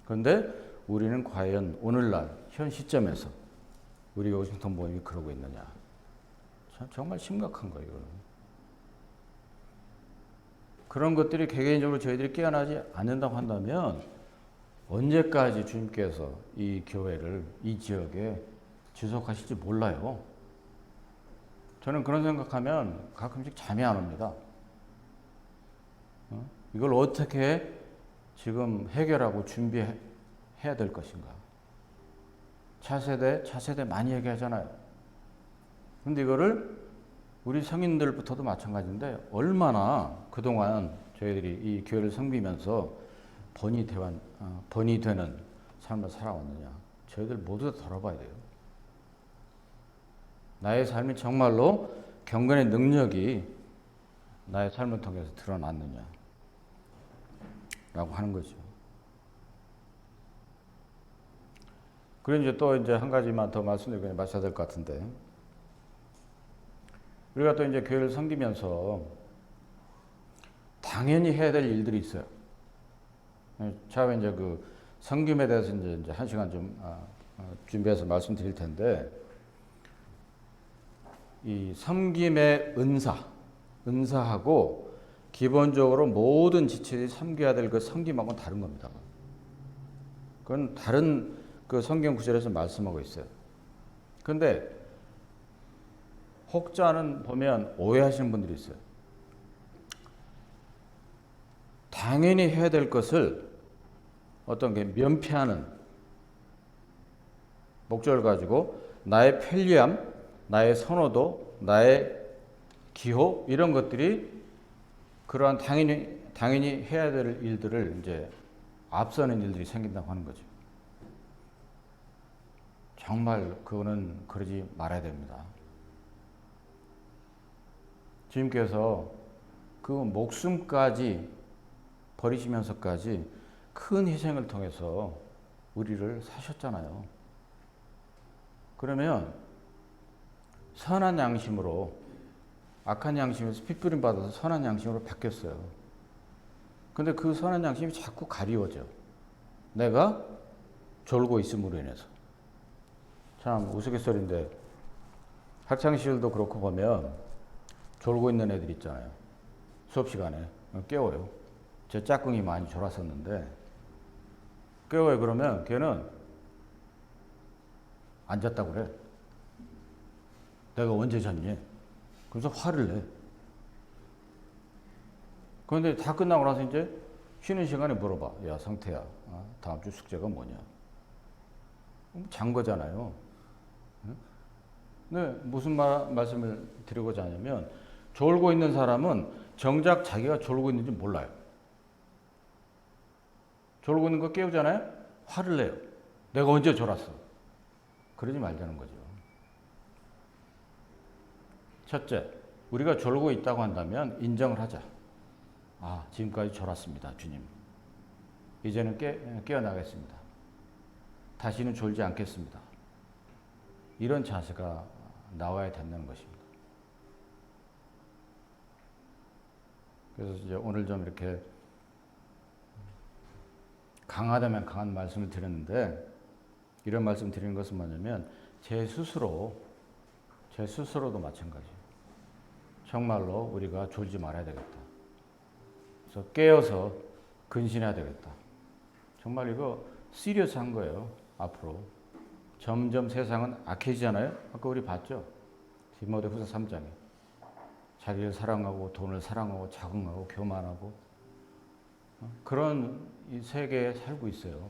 그런데 우리는 과연 오늘날 현 시점에서 우리 오싱턴 모임이 그러고 있느냐. 정말 심각한 거예요. 그런 것들이 개개인적으로 저희들이 깨어나지 않는다고 한다면 언제까지 주님께서 이 교회를 이 지역에 지속하실지 몰라요. 저는 그런 생각하면 가끔씩 잠이 안 옵니다. 이걸 어떻게 지금 해결하고 준비해야 될 것인가. 차세대 많이 얘기하잖아요. 근데 이거를 우리 성인들부터도 마찬가지인데 얼마나 그동안 저희들이 이 교회를 섬기면서 번이 되는 삶을 살아왔느냐. 저희들 모두 다 돌아봐야 돼요. 나의 삶이 정말로 경건의 능력이 나의 삶을 통해서 드러났느냐 라고 하는 거죠. 그리고 이제 한 가지만 더 말씀드리고 마쳐야 될 것 같은데, 우리가 또 이제 교회를 섬기면서 당연히 해야 될 일들이 있어요. 차후에 이제 섬김에 대해서 이제 한 시간 좀 준비해서 말씀드릴 텐데, 이 섬김의 은사하고 기본적으로 모든 지체들이 섬겨야 될 그 섬김하고는 다른 겁니다. 그건 다른 성경 구절에서 말씀하고 있어요. 그런데 혹자는 보면 오해하시는 분들이 있어요. 당연히 해야 될 것을 어떤 게 면피하는 목적을 가지고 나의 편리함, 나의 선호도, 나의 기호 이런 것들이 그러한 당연히 해야 될 일들을 이제 앞서는 일들이 생긴다고 하는 거죠. 정말 그거는 그러지 말아야 됩니다. 주님께서 그 목숨까지 버리시면서까지 큰 희생을 통해서 우리를 사셨잖아요. 그러면 선한 양심으로 악한 양심에서 핏부림 받아서 선한 양심으로 바뀌었어요. 근데 그 선한 양심이 자꾸 가리워져. 내가 졸고 있음으로 인해서. 참 우스갯소리인데 학창시절도 그렇고 보면 졸고 있는 애들 있잖아요. 수업 시간에 깨워요. 제 짝꿍이 많이 졸았었는데 깨워요. 그러면 걔는 안 잤다고 그래. 내가 언제 잤니? 그래서 화를 내. 그런데 다 끝나고 나서 이제 쉬는 시간에 물어봐. 야, 성태야, 다음 주 숙제가 뭐냐? 잔 거잖아요. 네, 무슨 말씀을 드리고자 하냐면, 졸고 있는 사람은 정작 자기가 졸고 있는지 몰라요. 졸고 있는 거 깨우잖아요? 화를 내요. 내가 언제 졸았어? 그러지 말자는 거죠. 첫째, 우리가 졸고 있다고 한다면 인정을 하자. 아, 지금까지 졸았습니다, 주님. 이제는 깨어나겠습니다. 다시는 졸지 않겠습니다. 이런 자세가 나와야 된다는 것입니다. 그래서 이제 오늘 좀 이렇게 강하다면 강한 말씀을 드렸는데, 이런 말씀 드리는 것은 뭐냐면 제 스스로도 마찬가지예요. 정말로 우리가 졸지 말아야 되겠다. 그래서 깨어서 근신해야 되겠다. 정말 이거 시리어스한 거예요. 앞으로 점점 세상은 악해지잖아요. 아까 우리 봤죠. 디모데후서 3장에 자기를 사랑하고 돈을 사랑하고 자긍하고 교만하고 그런 이 세계에 살고 있어요.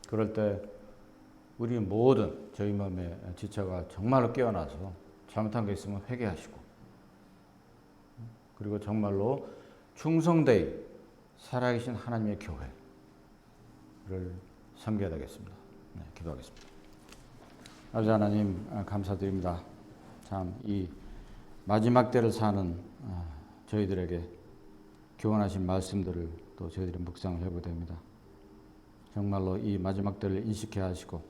그럴 때 우리 모든 저희 마음의 지체가 정말로 깨어나서 잘못한 게 있으면 회개하시고, 그리고 정말로 충성되이 살아계신 하나님의 교회를 섬겨야 되겠습니다. 네, 기도하겠습니다. 아버지 하나님, 감사드립니다. 참 이 마지막 때를 사는 저희들에게 교훈하신 말씀들을 또 저희들이 묵상을 해보게 됩니다. 정말로 이 마지막 때를 인식해 하시고,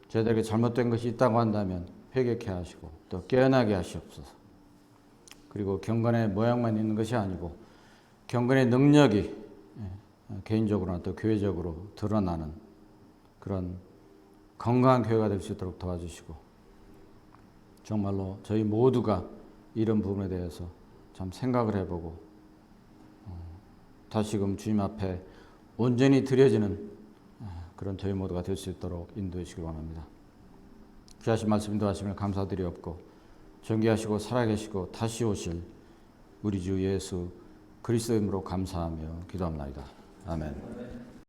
저희들에게 잘못된 것이 있다고 한다면 회개케 하시고 또 깨어나게 하시옵소서. 그리고 경건의 모양만 있는 것이 아니고 경건의 능력이 개인적으로나 또 교회적으로 드러나는 그런 건강한 교회가 될 수 있도록 도와주시고, 정말로 저희 모두가 이런 부분에 대해서 참 생각을 해보고 다시금 주님 앞에 온전히 드려지는 그런 저희 모두가 될 수 있도록 인도해 주시기 원합니다. 귀하신 말씀 인도하시면 감사드리옵고, 존귀하시고 살아계시고 다시 오실 우리 주 예수 그리스도 이름으로 감사하며 기도합니다. 아멘.